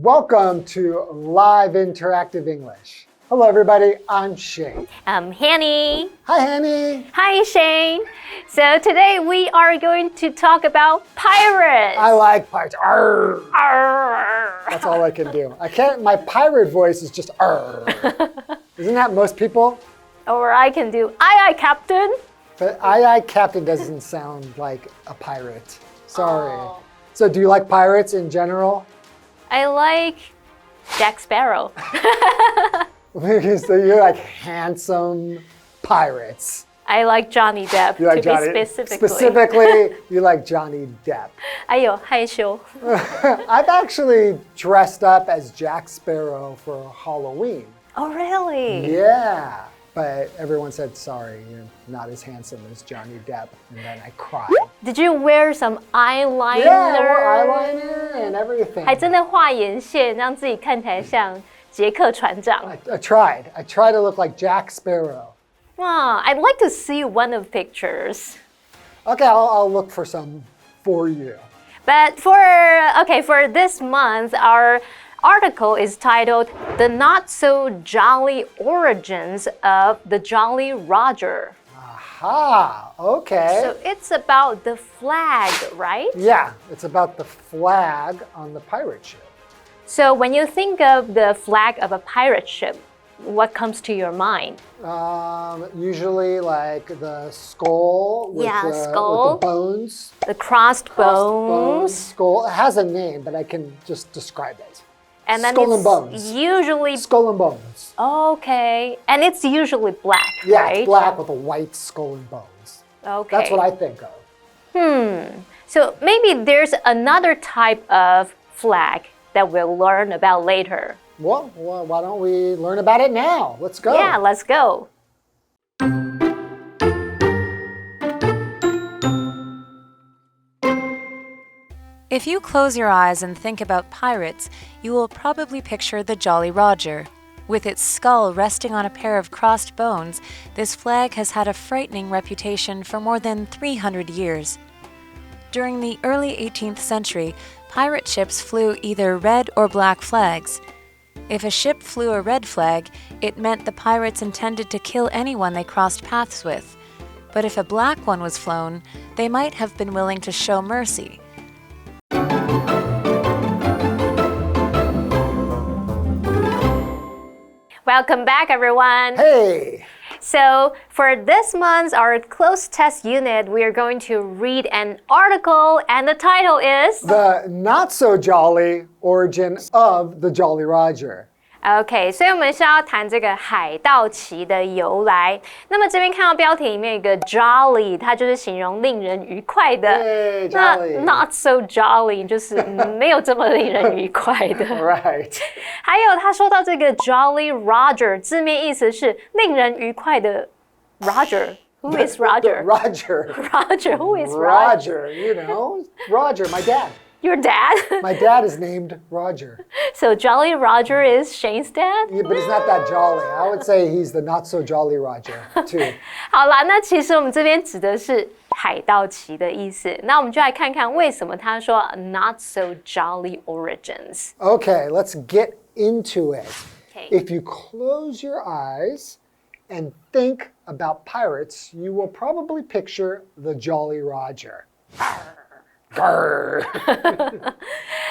Welcome to Live Interactive English. Hello, everybody. I'm Shane. I'm Hanny. Hi, Hanny. Hi, Shane. So today we are going to talk about pirates. I like pirates. Arr. Arr. That's all I can do. I can't. My pirate voice is just arr. Isn't that most people? Or I can do aye, aye, Captain. But aye, Captain doesn't sound like a pirate. Sorry. Oh. So do you like pirates in general? I like Jack Sparrow. So you like handsome pirates. I like Johnny Depp, You like to Johnny, be specifically. Specifically, you like Johnny Depp. 还有害羞。 I've actually dressed up as Jack Sparrow for Halloween. Oh, really? Yeah. But everyone said, sorry, you're not as handsome as Johnny Depp. And then I cried. Did you wear some eyeliner? Yeah, I wore eyeliner and everything. 还真的画眼线，让自己看起来像杰克船长。I tried. I tried to look like Jack Sparrow. Wow, I'd like to see one of pictures. Okay, I'll look for some for you. But for this month, our article is titled The Not So Jolly Origins of the Jolly Roger. Aha, okay. So it's about the flag, right? Yeah, it's about the flag on the pirate ship. So when you think of the flag of a pirate ship, what comes to your mind? Usually like the skull with, Yeah, with skull. the bones. The crossed bones. Skull. It has a name, but I can just describe it. And then Skull it's and bones. usually Skull and bones. okay. And it's usually black, Yeah, right? it's black with a white skull and bones. Okay. That's what I think of. So maybe there's another type of flag that we'll learn about later. Well, why don't we learn about it now? Let's go. Yeah, let's go. If you close your eyes and think about pirates, you will probably picture the Jolly Roger. With its skull resting on a pair of crossed bones, this flag has had a frightening reputation for more than 300 years. During the early 18th century, pirate ships flew either red or black flags. If a ship flew a red flag, it meant the pirates intended to kill anyone they crossed paths with. But if a black one was flown, they might have been willing to show mercy. Welcome back, everyone. Hey. So for this month's our close test unit, we are going to read an article, and the title is The Not So Jolly Origin of the Jolly Roger. OK， 所以我们是要谈这个海盗旗的由来。那么这边看到标题里面有一个 jolly， 它就是形容令人愉快的。那 not so jolly 就是没有这么令人愉快的。Right. 还有他说到这个 Jolly Roger， 字面意思是令人愉快的 Roger。Who is Roger? Roger. Roger. Who is Roger? Roger, you know, Roger, my dad. Your dad? My dad is named Roger. So Jolly Roger is Shane's dad? Yeah, but he's not that jolly. I would say he's the not so jolly Roger, too. 好啦，那其实我们这边指的是海盗旗的意思。那我们就来看看为什么他说 not so jolly origins. Okay, let's get into it. Okay. If you close your eyes and think about pirates, you will probably picture the Jolly Roger. Grr.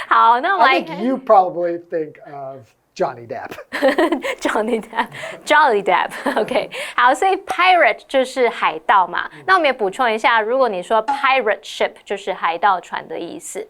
好，那我们 I 来 think 看 you probably think of Johnny Depp. Johnny Depp, Jolly Depp. OK， 好，所以 pirate 就是海盗嘛。那我们也补充一下，如果你说 pirate ship 就是海盗船的意思。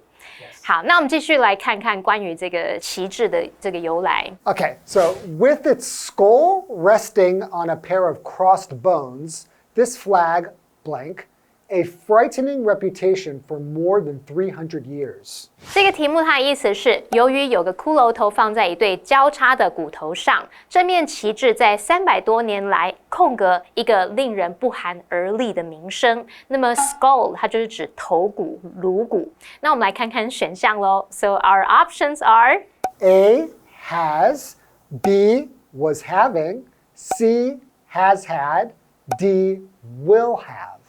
好，那我们继续来看看关于这个旗帜的这个由来。Okay, so with its skull resting on a pair of crossed bones, this flag, blank, a frightening reputation for more than 300 years. 这个题目它的意思是，由于有个骷髅头放在一对交叉的骨头上，这面旗帜在300多年来空格一个令人不寒而栗的名声。那么 skull 它就是指头骨、颅骨。那我们来看看选项咯。So our options are A, has, B, was having, C, has had, D, will have.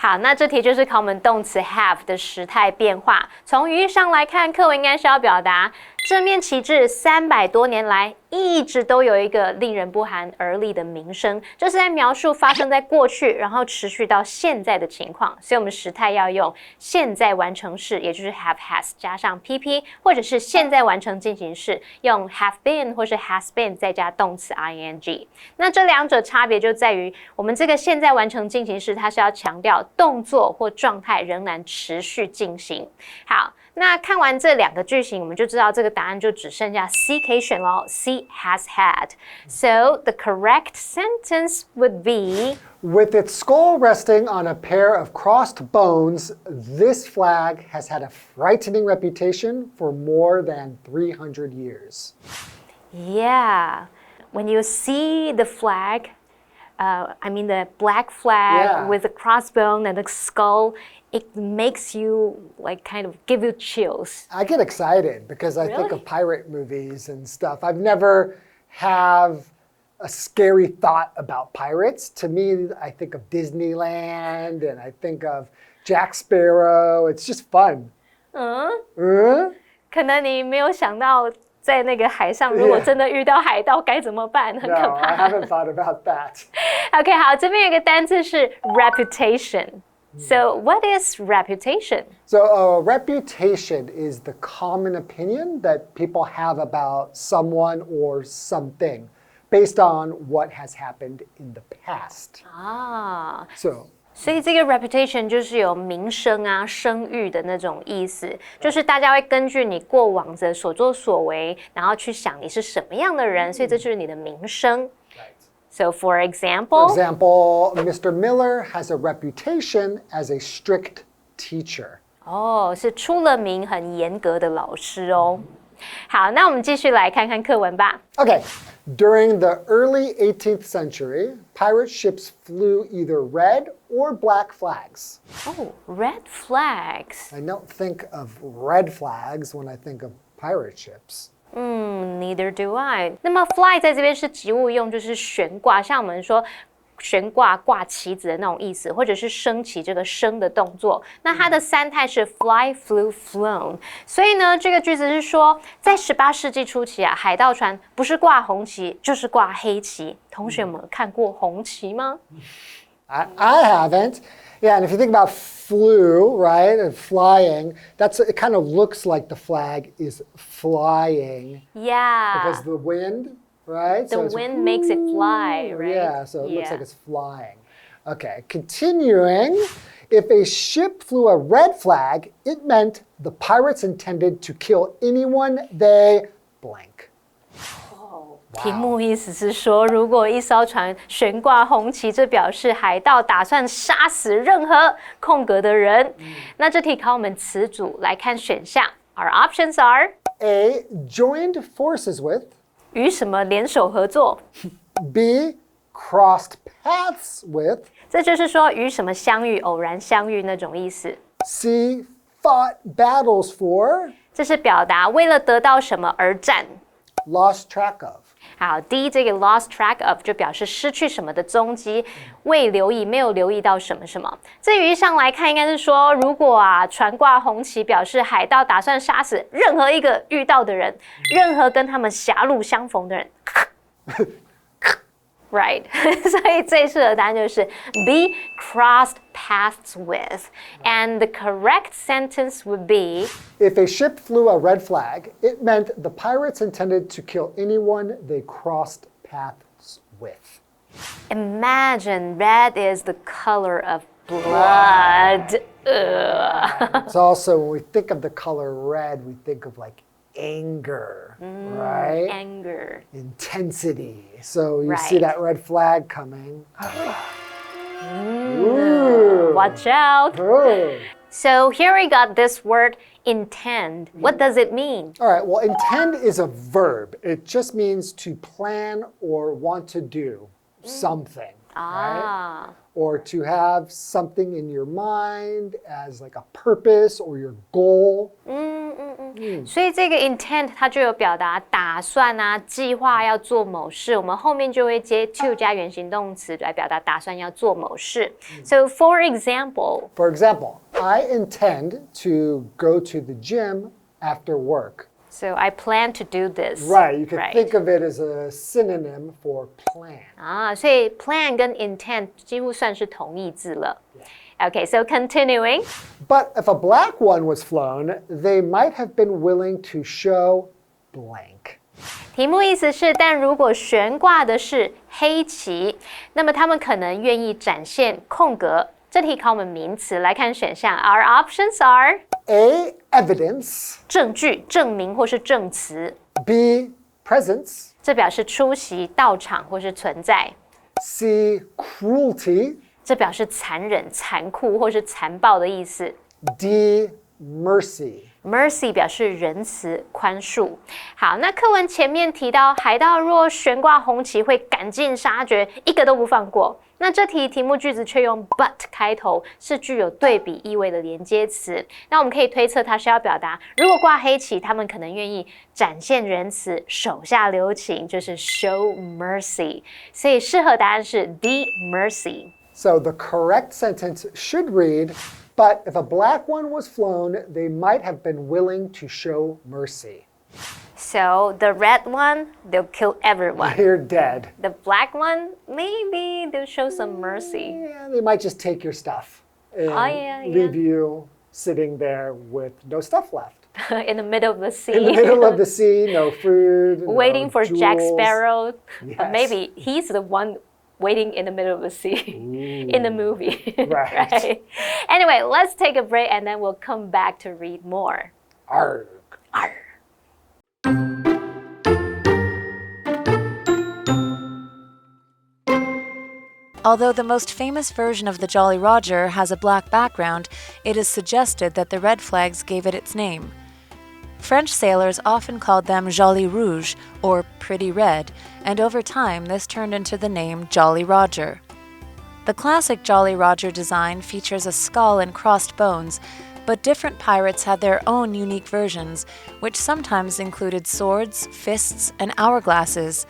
好，那这题就是考我们动词 have 的时态变化。从语义上来看，课文应该是要表达这面旗帜300多年来一直都有一个令人不寒而栗的名声，这是在描述发生在过去，然后持续到现在的情况。所以我们时态要用现在完成式，也就是 have has 加上 pp， 或者是现在完成进行式用 have been 或是 has been 再加动词 ing。那这两者差别就在于，我们这个现在完成进行式，它是要强调动作或状态仍然持续进行。好。那看完这两个句型，我们就知道这个答案就只剩下 C 可以选咯。C has had. So the correct sentence would be With its skull resting on a pair of crossed bones, this flag has had a frightening reputation for more than 300 years. Yeah. When you see the flag, the black flag with the crossbone and the skull, it makes you kind of give you chills. I get excited because I think of pirate movies and stuff. I've never have a scary thought about pirates. To me, I think of Disneyland and I think of Jack Sparrow. It's just fun. 可能你没有想到在那个海上，如果真的遇到海盗该怎么办？很可怕。No, I haven't thought about that. OK， 好，这边有一个单字是 reputation。So what is reputation? So reputation is the common opinion that people have about someone or something based on what has happened in the past. 啊， 所以这个 reputation 就是有名声啊、声誉的那种意思，就是大家会根据你过往的所作所为，然后去想你是什么样的人，所以这就是你的名声。So for example, Mr. Miller has a reputation as a strict teacher. 哦，是出了名很严格的老师哦。好，那我们继续来看看课文吧。Okay, during the early 18th century, pirate ships flew either red or black flags. Oh, red flags. I don't think of red flags when I think of pirate ships. Neither do I. 那么 fly 在这边是及物用，就是悬挂，像我们说悬挂挂旗子的那种意思，或者是升起这个升的动作。那它的三态是 fly, flew, flown。所以呢，这个句子是说，在18世纪初期啊，海盗船不是挂红旗，就是挂黑旗。同学们看过红旗吗？ I haven't. Yeah, and if you think about flew, right, and flying, it kind of looks like the flag is flying. Yeah. Because the wind, right? The wind makes it fly, right? Yeah, so it looks like it's flying. Okay, continuing. If a ship flew a red flag, it meant the pirates intended to kill anyone they blank. 题目意思是说，如果一艘船悬挂红旗，这表示海盗打算杀死任何空格的人。那这题考我们词组，来看选项。Our options are A. Joined forces with. 与什么联手合作 B. Crossed paths with. 这就是说与什么相遇，偶然相遇那种意思。C. Fought battles for. 这是表达为了得到什么而战。Lost track of. 好，第一这个 lost track of 就表示失去什么的踪迹，未留意，没有留意到什么什么。这语义上来看，应该是说，如果船挂红旗，表示海盗打算杀死任何一个遇到的人，任何跟他们狭路相逢的人。Right. 所以最适合的答案就是 B. Crossed paths with. And the correct sentence would be If a ship flew a red flag, it meant the pirates intended to kill anyone they crossed paths with. Imagine red is the color of blood. It's also, when we think of the color red, we think of anger, right? Anger. Intensity. So you Right. see that red flag coming. Watch out. Oh. So here we got this word intend. What does it mean? All right, well, intend is a verb. It just means to plan or want to do something, right? Or to have something in your mind as a purpose or your goal. 所以这个 intent 它就有表达打算啊、计划要做某事，我们后面就会接 to 加原形动词来表达打算要做某事。So for example, I intend to go to the gym after work. So I plan to do this. Right, you can right. think of it as a synonym for plan. 啊，所以 plan 跟 intent 几乎算是同义字了。Okay, so continuing. But if a black one was flown, they might have been willing to show blank. 题目意思是，但如果悬挂的是黑旗，那么他们可能愿意展现空格。这题考我们名词，来看选项。Our options are A, evidence. 证据、证明或是证词。B, presence. 这表示出席、到场或是存在。C, cruelty. 这表示残忍、残酷或是残暴的意思。D, mercy. Mercy 表示仁慈、宽恕。好，那课文前面提到，海盗若悬挂红旗，会赶尽杀绝，一个都不放过。那这题目句子却用 but 开头，是具有对比意味的连接词。那我们可以推测，它是要表达，如果挂黑旗，他们可能愿意展现仁慈、手下留情，就是 show mercy。所以适合答案是 D, mercy。So the correct sentence should read, but if a black one was flown, they might have been willing to show mercy. So the red one, they'll kill everyone. You're dead. The black one, maybe they'll show some mercy. Yeah, they might just take your stuff and leave you sitting there with no stuff left. In the middle of the sea. In the middle of the sea, no food, Waiting no for jewels. Jack Sparrow. Yes. Maybe he's the one waiting in the middle of the sea in the movie. Right. right. Anyway, let's take a break and then we'll come back to read more. Arg. Arr. Although the most famous version of the Jolly Roger has a black background, it is suggested that the red flags gave it its name. French sailors often called them Jolly Rouge, or Pretty Red, and over time this turned into the name Jolly Roger. The classic Jolly Roger design features a skull and crossed bones, but different pirates had their own unique versions, which sometimes included swords, fists, and hourglasses.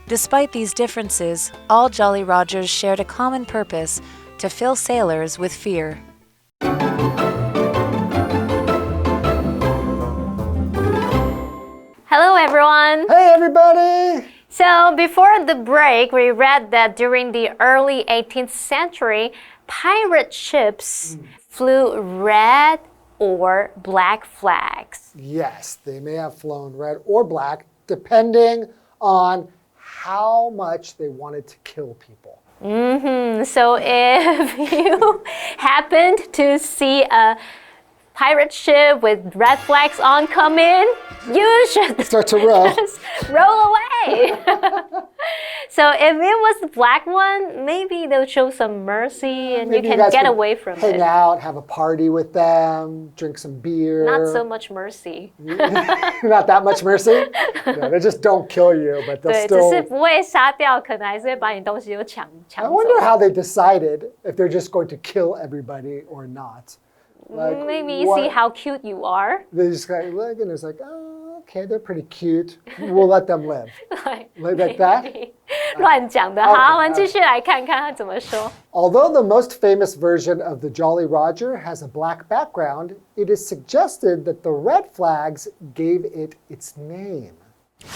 Despite these differences, all Jolly Rogers shared a common purpose: to fill sailors with fear. Hello, everyone. Hey, everybody! So before the break, we read that during the early 18th century, pirate ships flew red or black flags. Yes, they may have flown red or black, depending on how much they wanted to kill people. So if you happened to see a pirate ship with red flags on come in, you should Start to row. just roll away. So if it was the black one, maybe they'll show some mercy and Maybe you can guys get could away from hang it. out, have a party with them, drink some beer. Not so much mercy. Not that much mercy? No, they just don't kill you, but they'll 对，只 still... 是不会杀掉，可能还是会把你东西都抢 I 走。 wonder how they decided if they're just going to kill everybody or not. Like, Maybe you what- see how cute you are. They just kind of look and it's like, oh, okay, they're pretty cute. We'll let them live. Like that? 乱讲的。好，我们继续来看看他怎么说。 Although the most famous version of the Jolly Roger has a black background, it is suggested that the red flags gave it its name.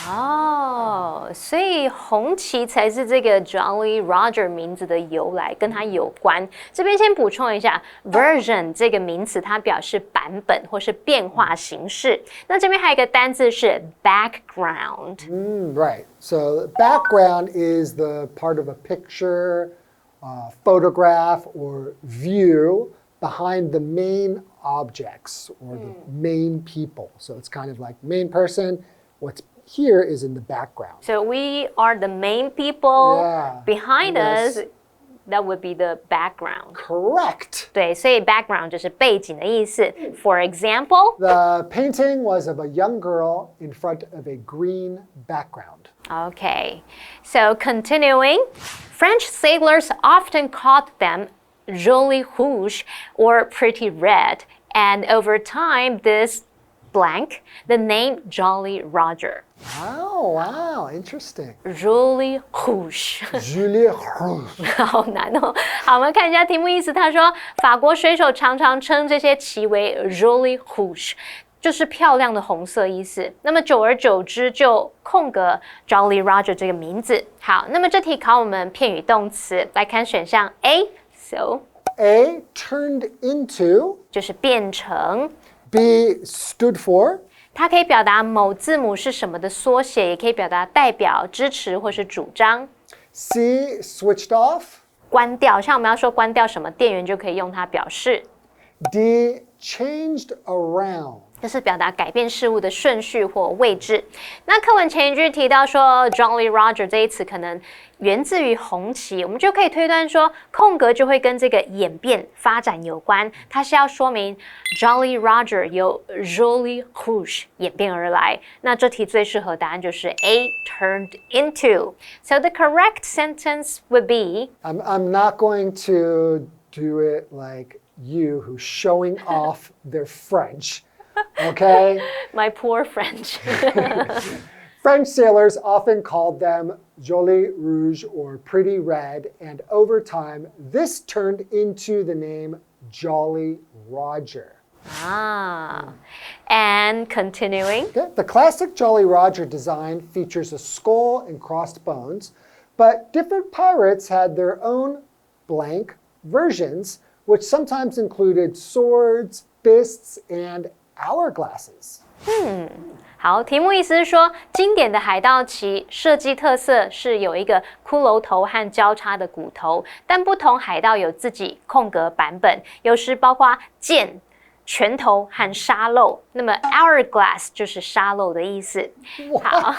哦，所以红旗才是这个 Jolly Roger 名字的由来，跟它有关。这边先补充一下 ，version 这个名词它表示版本或是变化形式。那这边还有一个单字是 background。Right. So background is the part of a picture, photograph, or view behind the main objects or the main people. So it's kind of like main person. What's here is in the background. So we are the main people. Yeah. Behind Yes. us, that would be the background. Correct. 对，所以 background 就是背景的意思。For example, The painting was of a young girl in front of a green background. okay. So continuing, French sailors often called them Jolly Rouge or Pretty Red, and over time, this blank, the name Jolly Roger. Oh, wow, interesting. Jolly Rouge. Julie Rouge. 好难哦。好，我们看一下题目意思。他说，法国水手常常称这些旗为 Jolly Rouge，就是漂亮的红色意思。那么久而久之就空格 Jolly Roger 这个名字。好，那么这题考我们片语动词，来看选项 A。So A, turned into. 就是变成。B, stood for. 它可以表达某字母是什么的缩写，也可以表达代表、支持或是主张。C, switched off. 关掉，像我们要说关掉什么电源，就可以用它表示。D, changed around. 这是表达改变事物的顺序或位置。那课文前一句提到说 Jolly Roger 这一词可能源自于红旗，我们就可以推断说空格就会跟这个演变发展有关，它是要说明 Jolly Roger 由 Jolly Rouge 演变而来。那这题最适合答案就是 A, turned into. So the correct sentence would be I'm not going to do it like you who's showing off their French. Okay? My poor French. French sailors often called them Jolly Rouge or Pretty Red, and over time, this turned into the name Jolly Roger. And continuing. Okay. The classic Jolly Roger design features a skull and crossed bones, but different pirates had their own blank versions, which sometimes included swords, fists, and hourglasses. 好，题目意思是说，经典的海盗旗设计特色是有一个骷髅头和交叉的骨头，但不同海盗有自己空格版本，有时包括剑、拳头和沙漏。那么 hourglass 就是沙漏的意思。好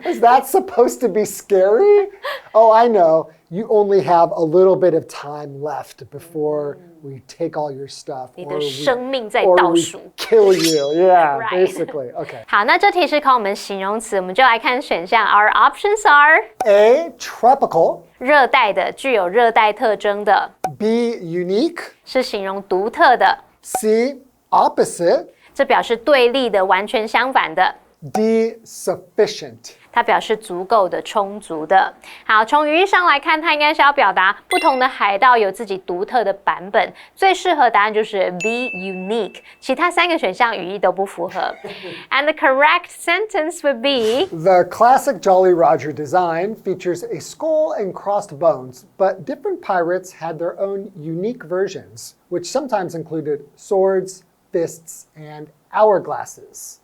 Is that supposed to be scary? Oh, I know. You only have a little bit of time left before we take all your stuff. 你的生命在 or 倒 we 数。kill you. Yeah, Right. basically. Okay. 好，那这题是考我们形容词，我们就来看选项。Our options are A, tropical. 热带的，具有热带特征的， B, unique. 是形容独特的， C, opposite. 这表示对立的，完全相反的。D, sufficient. 它表示足够的、充足的。好，从语义上来看，它应该是要表达不同的海盗有自己独特的版本。最适合答案就是 B, unique。其他三个选项语义都不符合。And the correct sentence would be The classic Jolly Roger design features a skull and crossed bones, but different pirates had their own unique versions, which sometimes included swords, fists, and hourglasses.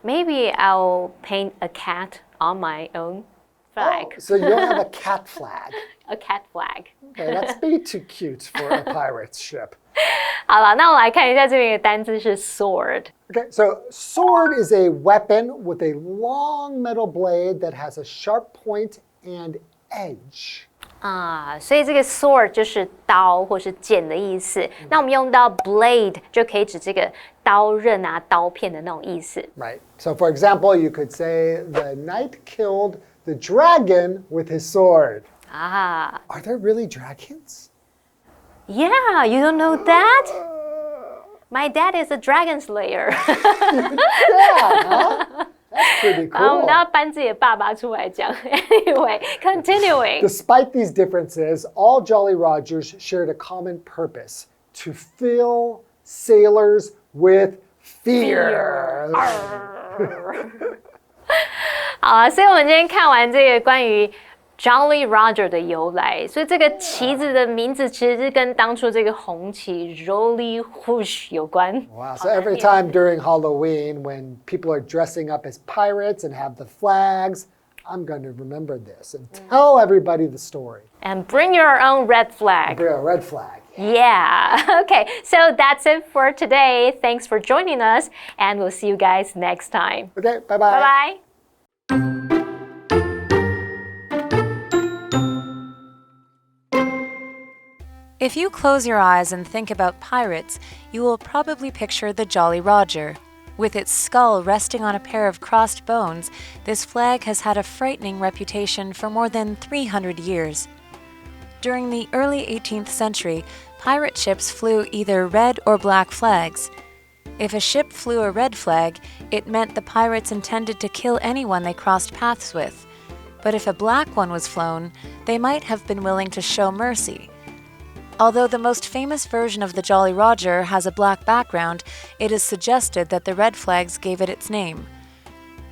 Maybe I'll paint a cat on my own flag. Oh, so you don't have a cat flag. A cat flag. Okay, that's maybe too cute for a pirate's ship. 好了，那我来看一下这边的单字是 sword。 Okay, so sword is a weapon with a long metal blade that has a sharp point and edge. 所以这个 sword 就是刀或是剑的意思。那我们用到 blade 就可以指这个刀刃啊、刀片的那种意思。 Right. So for example, you could say the knight killed the dragon with his sword. Are there really dragons? Yeah, you don't know that? My dad is a dragon slayer. Yeah, huh? That's pretty 我们 cool. 要搬自己的爸爸出来讲。Anyway, continuing. Despite these differences, all Jolly Rogers shared a common purpose: to fill sailors with fear. 好啊，所以我们今天看完这个关于 Jolly Roger 的由来，所以这个旗子的名字其实是跟当初这个红旗 Jolly Rouge 有关。 Wow, so every time during Halloween when people are dressing up as pirates and have the flags, I'm going to remember this and tell everybody the story. And bring your own red flag. Yeah, red flag. Yeah. Okay, so that's it for today. Thanks for joining us, and we'll see you guys next time. Okay, bye-bye. Bye-bye. If you close your eyes and think about pirates, you will probably picture the Jolly Roger. With its skull resting on a pair of crossed bones, this flag has had a frightening reputation for more than 300 years. During the early 18th century, pirate ships flew either red or black flags. If a ship flew a red flag, it meant the pirates intended to kill anyone they crossed paths with. But if a black one was flown, they might have been willing to show mercy. Although the most famous version of the Jolly Roger has a black background, it is suggested that the red flags gave it its name.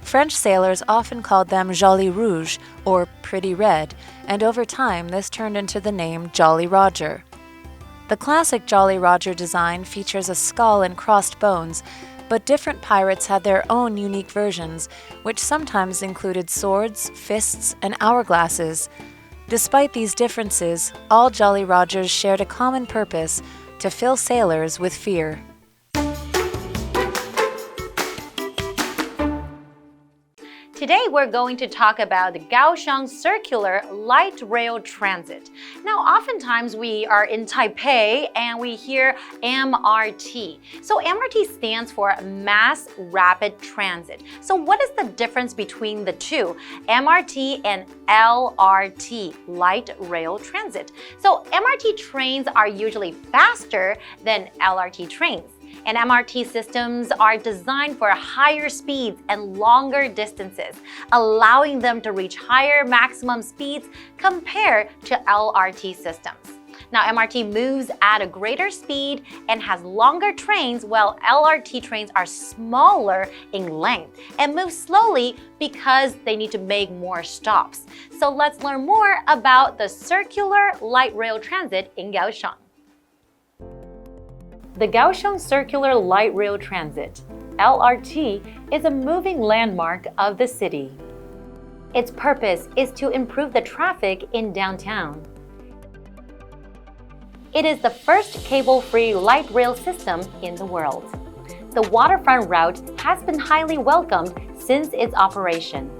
French sailors often called them Jolly Rouge, or Pretty Red, and over time this turned into the name Jolly Roger. The classic Jolly Roger design features a skull and crossed bones, but different pirates had their own unique versions, which sometimes included swords, fists, and hourglasses. Despite these differences, all Jolly Rogers shared a common purpose: to fill sailors with fear. Today we're going to talk about the Kaohsiung Circular Light Rail Transit. Now, oftentimes we are in Taipei and we hear MRT. So MRT stands for Mass Rapid Transit. So what is the difference between the two, MRT and LRT, Light Rail Transit? So MRT trains are usually faster than LRT trains. And MRT systems are designed for higher speeds and longer distances, allowing them to reach higher maximum speeds compared to LRT systems. Now, MRT moves at a greater speed and has longer trains, while LRT trains are smaller in length and move slowly because they need to make more stops. So let's learn more about the Circular Light Rail Transit in Kaohsiung. The Kaohsiung Circular Light Rail Transit, LRT, is a moving landmark of the city. Its purpose is to improve the traffic in downtown. It is the first cable-free light rail system in the world. The waterfront route has been highly welcomed since its operation.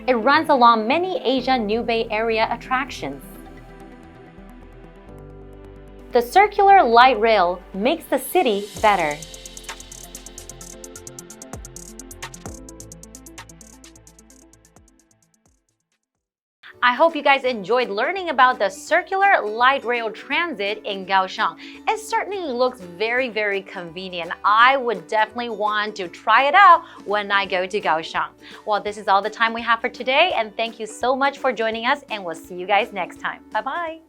It runs along many Asia New Bay Area attractions. The circular light rail makes the city better. I hope you guys enjoyed learning about the Circular Light Rail Transit in Kaohsiung. It certainly looks very, very convenient. I would definitely want to try it out when I go to Kaohsiung. Well, this is all the time we have for today, and thank you so much for joining us, and we'll see you guys next time. Bye-bye.